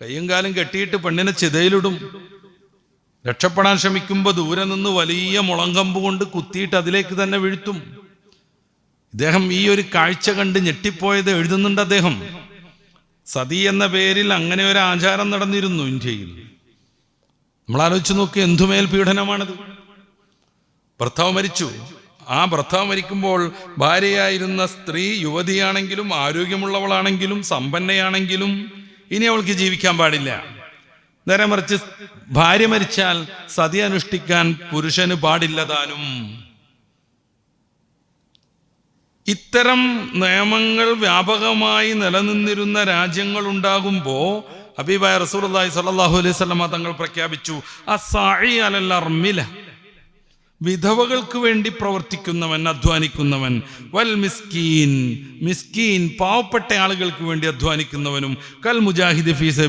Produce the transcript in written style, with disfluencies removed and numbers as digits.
കയ്യും കാലും കെട്ടിയിട്ട് പെണ്ണിനെ ചിതയിലിടും. രക്ഷപ്പെടാൻ ശ്രമിക്കുമ്പോൾ ദൂരെ നിന്ന് വലിയ മുളങ്കമ്പ് കൊണ്ട് കുത്തിയിട്ട് അതിലേക്ക് തന്നെ വീഴ്ത്തും. ഇദ്ദേഹം ഈ ഒരു കാഴ്ച കണ്ട് ഞെട്ടിപ്പോയത് എഴുതുന്നുണ്ട് അദ്ദേഹം. സതി എന്ന പേരിൽ അങ്ങനെ ഒരു ആചാരം നടന്നിരുന്നു ഇന്ത്യയിൽ. നമ്മൾ ആലോചിച്ച് നോക്കി, എന്തുമേൽ പീഡനമാണത്. ഭർത്താവ് മരിച്ചു. ആ ഭർത്താവ് മരിക്കുമ്പോൾ ഭാര്യയായിരുന്ന സ്ത്രീ യുവതിയാണെങ്കിലും ആരോഗ്യമുള്ളവളാണെങ്കിലും സമ്പന്നയാണെങ്കിലും ഇനി അവൾക്ക് ജീവിക്കാൻ പാടില്ല. നേരെ മറിച്ച് ഭാര്യ മരിച്ചാൽ സതി അനുഷ്ഠിക്കാൻ പുരുഷന് പാടില്ലതാനും. ഇത്തരം നിയമങ്ങൾ വ്യാപകമായി നിലനിന്നിരുന്ന രാജ്യങ്ങൾ ഉണ്ടാകുമ്പോൾ ഹബീബായ റസൂലുള്ളാഹി സ്വല്ലല്ലാഹു അലൈഹി വസല്ലമ തങ്ങൾ പ്രഖ്യാപിച്ചു, അസ്സാഇ അലൽ അർമില, വിധവകൾക്ക് വേണ്ടി പ്രവർത്തിക്കുന്നവൻ, അധ്വാനിക്കുന്നവൻ, വൽ മിസ്കീൻ, മിസ്കീൻ പാവപ്പെട്ട ആളുകൾക്ക് വേണ്ടി അധ്വാനിക്കുന്നവനും, കൽ മുജാഹിദി ഫീ